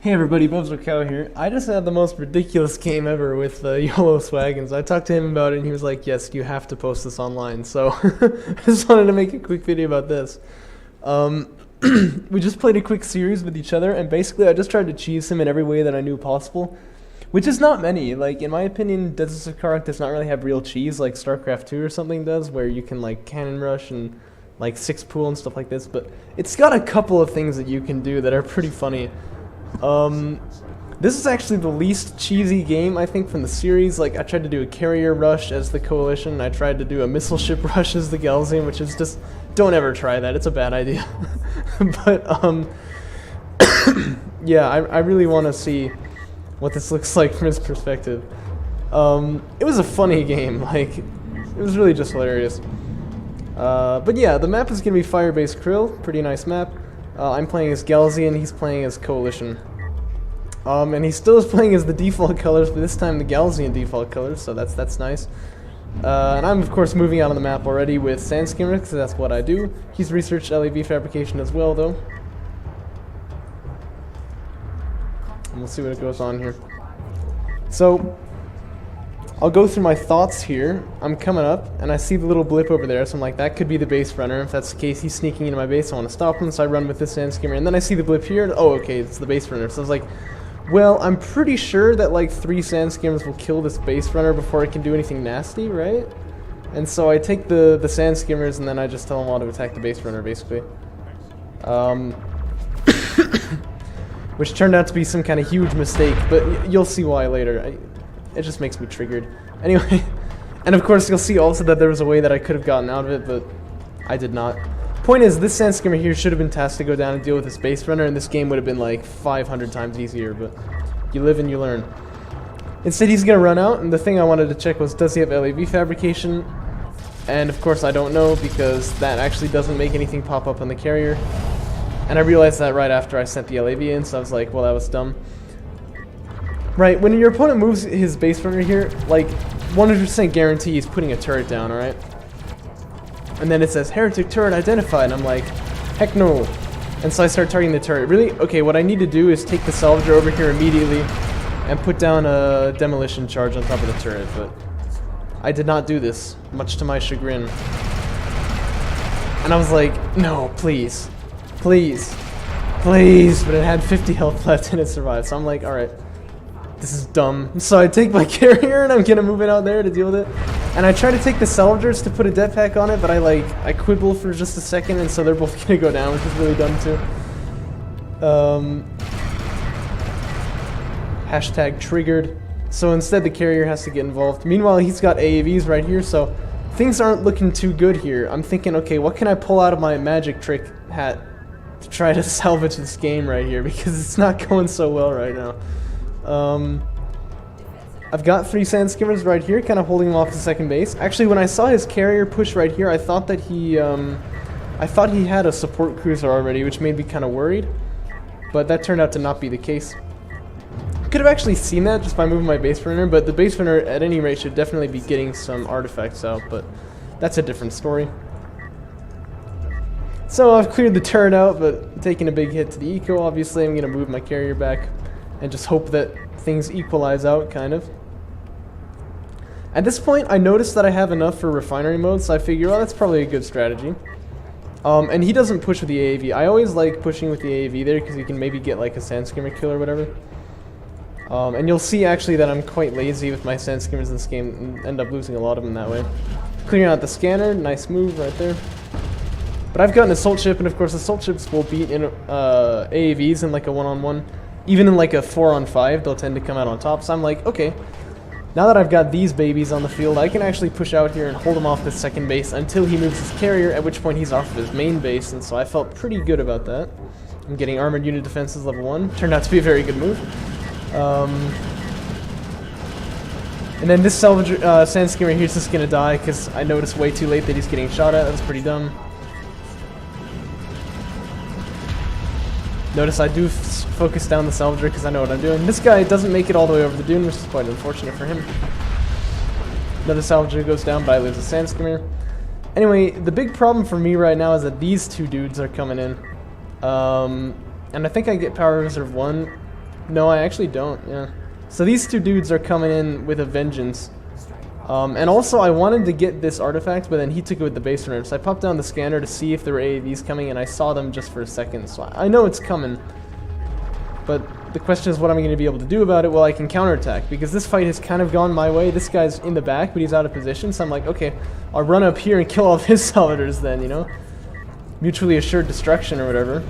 Hey everybody, Cow here. I just had the most ridiculous game ever with YoloSwaggins. I talked to him about it and he was like, yes, you have to post this online. So I just wanted to make a quick video about this. We just played a quick series with each other and basically I just tried to cheese him in every way that I knew possible. Which is not many. Like, in my opinion, Desert of Karak does not really have real cheese like StarCraft 2 or something does, where you can like cannon rush and like six pool and stuff like this, but it's got a couple of things that you can do that are pretty funny. This is actually the least cheesy game, I think, from the series. Like, I tried to do a carrier rush as the Coalition, I tried to do a missile ship rush as the Galzian, which is just, don't ever try that, it's a bad idea. But, yeah, I really want to see what this looks like from his perspective. It was a funny game, like, it was really just hilarious. But yeah, the map is going to be Firebase Krill, pretty nice map. I'm playing as Galzian, he's playing as Coalition. And he still is playing as the default colors, but this time the Galzian default colors, so that's nice. And I'm of course moving out on the map already with Sandskimmer, because that's what I do. He's researched LAV fabrication as well, though. And we'll see what goes on here. So, I'll go through my thoughts here. I'm coming up, and I see the little blip over there, so I'm like, that could be the base runner. If that's the case, he's sneaking into my base, I want to stop him, so I run with this Sandskimmer, and then I see the blip here, and, oh, okay, it's the base runner. So I was like, well, I'm pretty sure that like 3 Sandskimmers will kill this base runner before it can do anything nasty, right? And so I take the Sandskimmers, and then I just tell them all to attack the base runner, basically. Which turned out to be some kind of huge mistake, but you'll see why later. It just makes me triggered. Anyway, and of course you'll see also that there was a way that I could have gotten out of it, but I did not. Point is, this Sandskimmer here should have been tasked to go down and deal with this base runner, and this game would have been like 500 times easier, but you live and you learn. Instead, he's gonna run out, and the thing I wanted to check was, does he have LAV fabrication? And of course I don't know, because that actually doesn't make anything pop up on the carrier. And I realized that right after I sent the LAV in, so I was like, well, that was dumb. Right, when your opponent moves his base runner here, like, 100% guarantee he's putting a turret down, alright? And then it says, heretic turret identified, and I'm like, heck no. And so I start targeting the turret. Really? Okay, what I need to do is take the salvager over here immediately and put down a demolition charge on top of the turret, but I did not do this, much to my chagrin. And I was like, no, please. Please. Please. But it had 50 health left and it survived, so I'm like, alright. This is dumb. So I take my carrier and I'm gonna move it out there to deal with it. And I try to take the salvagers to put a death pack on it, but I quibble for just a second, and so they're both gonna go down, which is really dumb too. Hashtag triggered. So instead the carrier has to get involved. Meanwhile, he's got AAVs right here, so things aren't looking too good here. I'm thinking, okay, what can I pull out of my magic trick hat to try to salvage this game right here, because it's not going so well right now. I've got 3 Sandskimmers right here, kind of holding him off the second base. Actually, when I saw his carrier push right here, I thought that he had a support cruiser already, which made me kind of worried. But that turned out to not be the case. Could have actually seen that just by moving my base runner, but the base runner at any rate should definitely be getting some artifacts out, but that's a different story. So I've cleared the turret out, but taking a big hit to the eco, obviously. I'm going to move my carrier back and just hope that things equalize out, kind of. At this point, I noticed that I have enough for refinery mode, so I figure, well, that's probably a good strategy. And he doesn't push with the AAV. I always like pushing with the AAV there, because you can maybe get like a Sandskimmer kill or whatever. And you'll see actually that I'm quite lazy with my Sandskimmers in this game, and end up losing a lot of them that way. Clearing out the scanner, nice move right there. But I've got an assault ship, and of course assault ships will beat in AAVs in like a one-on-one. Even in like a 4-on-5, they'll tend to come out on top, so I'm like, okay. Now that I've got these babies on the field, I can actually push out here and hold him off the second base until he moves his carrier, at which point he's off of his main base, and so I felt pretty good about that. I'm getting armored unit defenses level 1. Turned out to be a very good move. And then this Sandskimmer here is just gonna die, because I noticed way too late that he's getting shot at. That's pretty dumb. Notice I do focus down the salvager because I know what I'm doing. This guy doesn't make it all the way over the dune, which is quite unfortunate for him. Another salvager goes down, but I lose a Sandskimmer. Anyway, the big problem for me right now is that these 2 dudes are coming in. And I think I get power reserve 1. No, I actually don't, yeah. So these two dudes are coming in with a vengeance. And also I wanted to get this artifact, but then he took it with the base runner. So I popped down the scanner to see if there were AAVs coming, and I saw them just for a second. So I know it's coming. But the question is, what am I going to be able to do about it? Well, I can counterattack, because this fight has kind of gone my way. This guy's in the back, but he's out of position. So I'm like, okay, I'll run up here and kill all of his salvagers then, you know? Mutually assured destruction or whatever.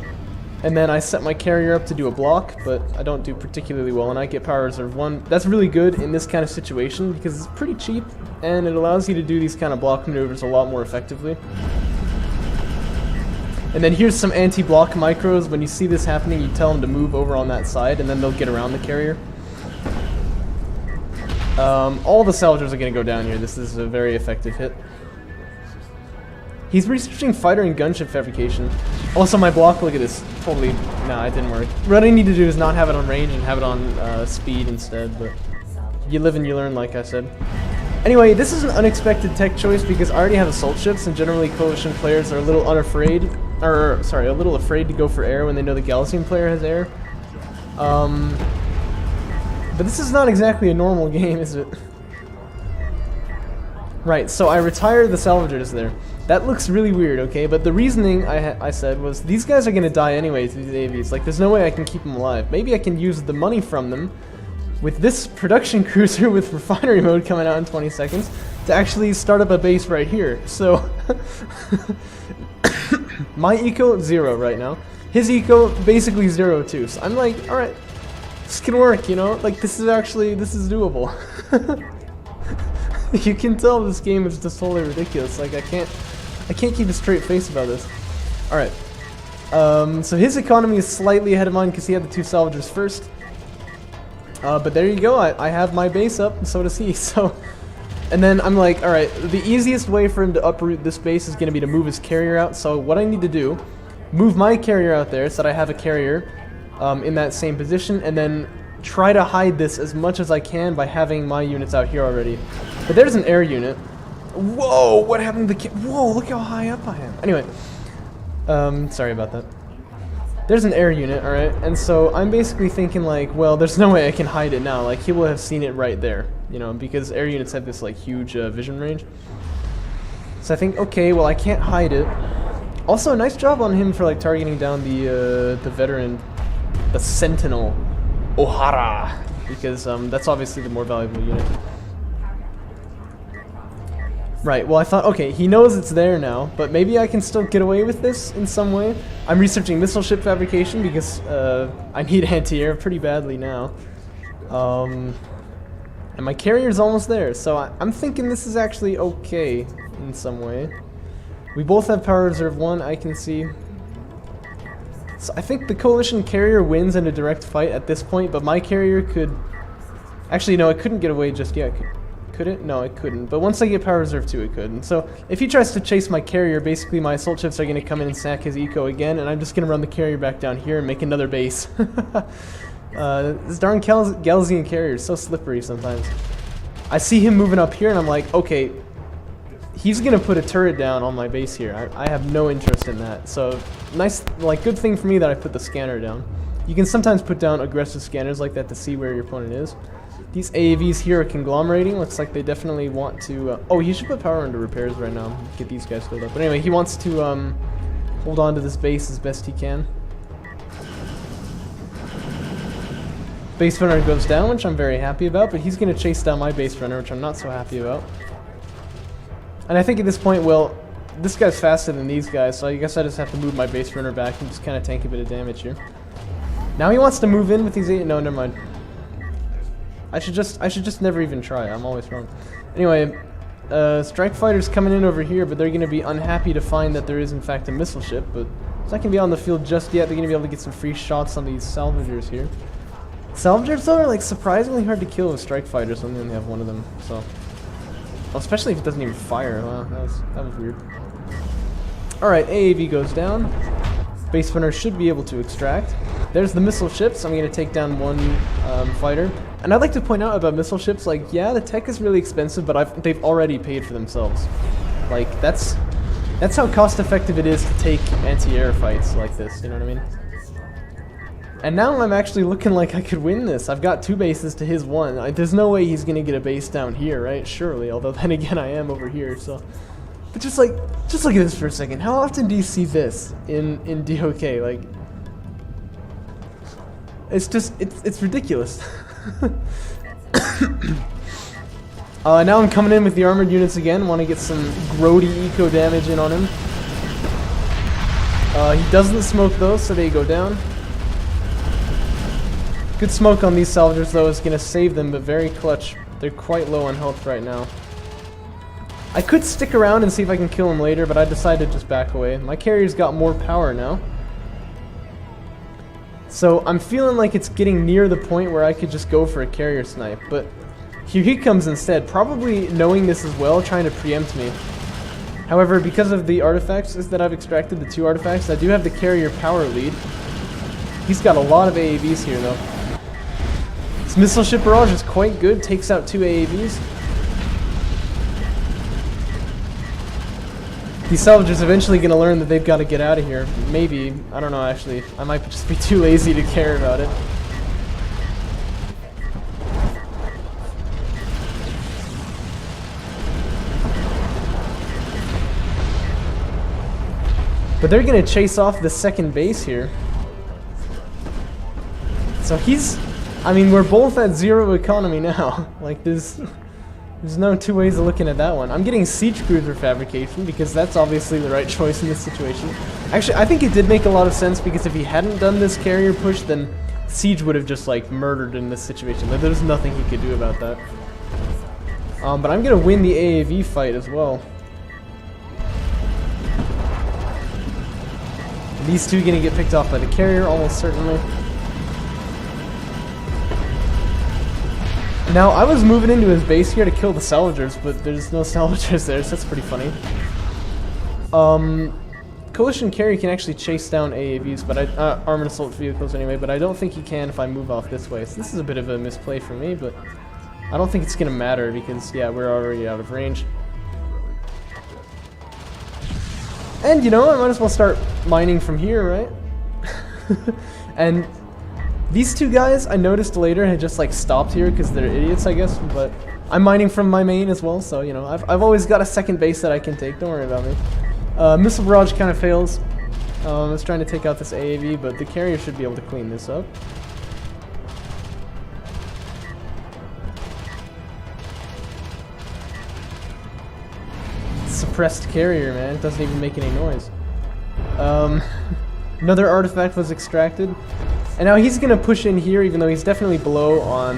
And then I set my carrier up to do a block, but I don't do particularly well, and I get power reserve 1. That's really good in this kind of situation because it's pretty cheap, and it allows you to do these kind of block maneuvers a lot more effectively. And then here's some anti-block micros. When you see this happening, you tell them to move over on that side, and then they'll get around the carrier. All the salvagers are going to go down here. This is a very effective hit. He's researching fighter and gunship fabrication. Also, my block, look at this. Totally, nah, it didn't work. What I need to do is not have it on range and have it on speed instead, but you live and you learn, like I said. Anyway, this is an unexpected tech choice because I already have assault ships, and generally Coalition players are a little unafraid, or sorry, a little afraid to go for air when they know the Galaxian player has air. But this is not exactly a normal game, is it? Right, so I retired the salvagers there. That looks really weird, okay? But the reasoning I said was, these guys are going to die anyway to these AVs. Like, there's no way I can keep them alive. Maybe I can use the money from them with this production cruiser with refinery mode coming out in 20 seconds to actually start up a base right here. So, my eco, 0 right now. His eco, basically 0 too. So I'm like, alright, this can work, you know? Like, this is doable. You can tell this game is just totally ridiculous. Like, I can't keep a straight face about this. Alright. So his economy is slightly ahead of mine because he had the 2 salvagers first. But there you go, I have my base up, and so does he. So, and then I'm like, alright, the easiest way for him to uproot this base is going to be to move his carrier out. So what I need to do, move my carrier out there so that I have a carrier in that same position, and then try to hide this as much as I can by having my units out here already. But there's an air unit. Whoa, what happened to the whoa, look how high up I am. Anyway, sorry about that. There's an air unit, alright, and so I'm basically thinking like, well, there's no way I can hide it now. Like, he will have seen it right there, you know, because air units have this like huge vision range. So I think, okay, well, I can't hide it. Also, nice job on him for like targeting down the veteran, the Sentinel Ohara, because that's obviously the more valuable unit. Right, well I thought, okay, he knows it's there now, but maybe I can still get away with this in some way. I'm researching missile ship fabrication because I need anti-air pretty badly now. And my carrier's almost there, so I'm thinking this is actually okay in some way. We both have power reserve 1, I can see. So I think the Coalition carrier wins in a direct fight at this point, but my carrier could... Actually, no, it couldn't get away just yet. Could it? No, it couldn't. But once I get power reserve 2, it could. And so if he tries to chase my carrier, basically my assault ships are going to come in and sack his eco again, and I'm just going to run the carrier back down here and make another base. This darn Galaxian carrier is so slippery sometimes. I see him moving up here, and I'm like, okay, he's going to put a turret down on my base here. I have no interest in that. So nice, like, good thing for me that I put the scanner down. You can sometimes put down aggressive scanners like that to see where your opponent is. These AAVs here are conglomerating. Looks like they definitely want to... oh, he should put power into repairs right now. Get these guys filled up. But anyway, he wants to hold on to this base as best he can. Base runner goes down, which I'm very happy about, but he's going to chase down my base runner, which I'm not so happy about. And I think at this point, well, this guy's faster than these guys, so I guess I just have to move my base runner back and just kind of tank a bit of damage here. Now he wants to move in with these 8... No, never mind. I should just never even try. I'm always wrong. Anyway, strike fighters coming in over here, but they're going to be unhappy to find that there is in fact a missile ship, but it's not going to be on the field just yet. They're going to be able to get some free shots on these salvagers here. Salvagers though are like surprisingly hard to kill with strike fighters when they only have one of them. So, well, especially if it doesn't even fire. Wow, that was weird. All right, AAV goes down. Base runner should be able to extract. There's the missile ships. I'm going to take down one fighter. And I'd like to point out about missile ships, like, yeah, the tech is really expensive, but they've already paid for themselves. Like, that's how cost-effective it is to take anti-air fights like this, you know what I mean? And now I'm actually looking like I could win this. I've got 2 bases to his 1. There's no way he's gonna get a base down here, right? Surely, although then again I am over here, so. But just look at this for a second. How often do you see this in DoK? Like, it's ridiculous. Now I'm coming in with the armored units again. Want to get some grody eco damage in on him. He doesn't smoke those, so they go down. Good smoke on these salvagers though is going to save them, but very clutch. They're quite low on health right now. I could stick around and see if I can kill them later, but I decided to just back away. My carrier's got more power now. So I'm feeling like it's getting near the point where I could just go for a carrier snipe, but here he comes instead, probably knowing this as well, trying to preempt me. However, because of the artifacts that I've extracted, the 2 artifacts, I do have the carrier power lead. He's got a lot of AAVs here though. This missile ship barrage is quite good, takes out 2 AAVs. These salvagers eventually going to learn that they've got to get out of here. Maybe. I don't know, actually. I might just be too lazy to care about it. But they're going to chase off the second base here. So I mean, we're both at 0 economy now. Like, there's no 2 ways of looking at that one. I'm getting siege cruiser fabrication because that's obviously the right choice in this situation. Actually, I think it did make a lot of sense because if he hadn't done this carrier push, then siege would have just like murdered in this situation. There's nothing he could do about that. But I'm gonna win the AAV fight as well. These 2 gonna get picked off by the carrier almost certainly. Now, I was moving into his base here to kill the salvagers, but there's no salvagers there, so that's pretty funny. Coalition carrier can actually chase down AAVs, but armored assault vehicles anyway, but I don't think he can if I move off this way. So this is a bit of a misplay for me, but I don't think it's going to matter because, yeah, we're already out of range. And, you know, I might as well start mining from here, right? And these 2 guys, I noticed later, had just like stopped here because they're idiots, I guess, but I'm mining from my main as well, so, you know, I've always got a second base that I can take, don't worry about me. Missile barrage kind of fails. I was trying to take out this AAV, but the carrier should be able to clean this up. Suppressed carrier, man, it doesn't even make any noise. Another artifact was extracted. And now he's gonna push in here, even though he's definitely below on,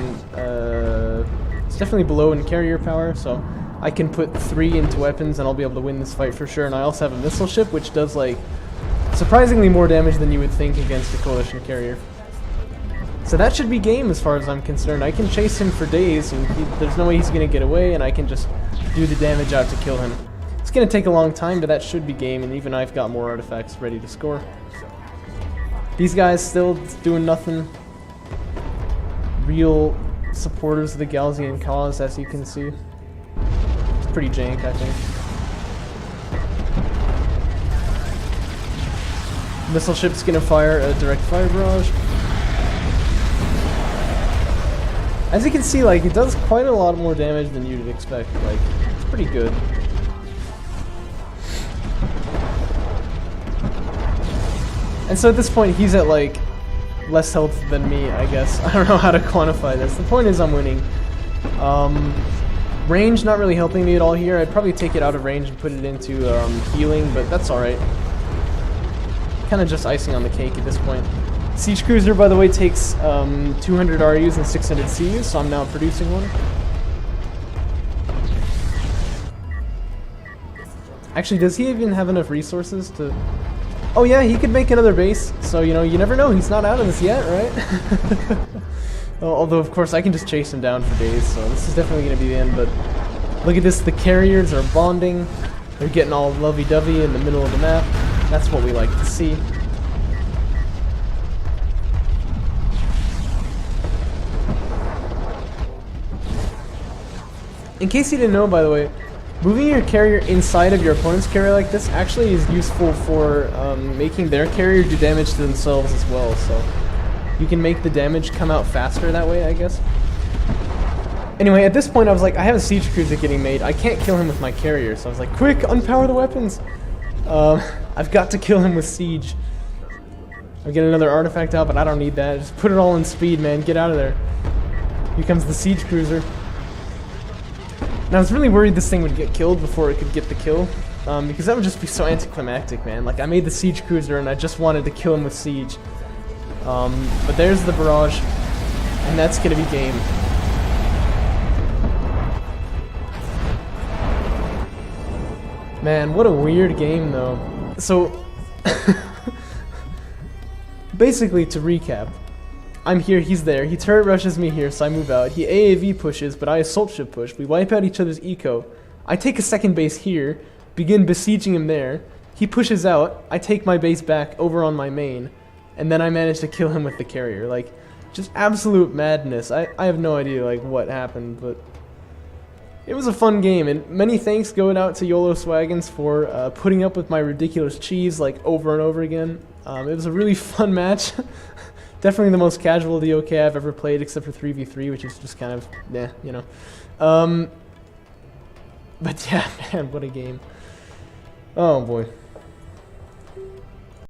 he's definitely below in carrier power, so I can put 3 into weapons and I'll be able to win this fight for sure. And I also have a missile ship, which does, like, surprisingly more damage than you would think against a coalition carrier. So that should be game as far as I'm concerned. I can chase him for days, and there's no way he's gonna get away, and I can just do the damage out to kill him. It's gonna take a long time, but that should be game, and even I've got more artifacts ready to score. These guys still doing nothing. Real supporters of the Galzian cause, as you can see. It's pretty jank, I think. Missile ship's gonna fire a direct fire barrage. As you can see, like, it does quite a lot more damage than you'd expect. Like, it's pretty good. And so at this point, he's at, like, less health than me, I guess. I don't know how to quantify this. The point is I'm winning. Range not really helping me at all here. I'd probably take it out of range and put it into healing, but that's alright. Kind of just icing on the cake at this point. Siege Cruiser, by the way, takes 200 RUs and 600 CUs, so I'm now producing one. Actually, does he even have enough resources to... Oh yeah, he could make another base, so, you know, you never know, he's not out of this yet, right? Although, of course, I can just chase him down for days, so this is definitely going to be the end, but look at this, the carriers are bonding, they're getting all lovey-dovey in the middle of the map. That's what we like to see. In case you didn't know, by the way, moving your carrier inside of your opponent's carrier like this actually is useful for making their carrier do damage to themselves as well, so You can make the damage come out faster that way, I guess. Anyway, at this point I was like, I have a siege cruiser getting made. I can't kill him with my carrier, so I was like, quick, unpower the weapons. I've got to kill him with siege. I'll get another artifact out, but I don't need that. Just put it all in speed, man. Get out of there. Here comes the siege cruiser. And I was really worried this thing would get killed before it could get the kill. Because that would just be so anticlimactic, man. Like, I made the siege cruiser and I just wanted to kill him with siege. But there's the barrage. And that's gonna be game. Man, what a weird game, though. So, basically, to recap, I'm here, he's there, he turret rushes me here, so I move out, he AAV pushes, but I assault ship push, we wipe out each other's eco, I take a second base here, begin besieging him there, he pushes out, I take my base back over on my main, and then I manage to kill him with the carrier. Like, just absolute madness. I have no idea, like, what happened, but it was a fun game, and many thanks going out to YoloSwaggins for putting up with my ridiculous cheese, like, over and over again. It was a really fun match. Definitely the most casual DoK I've ever played, except for 3v3, which is just kind of, you know. But yeah, man, what a game. Oh boy.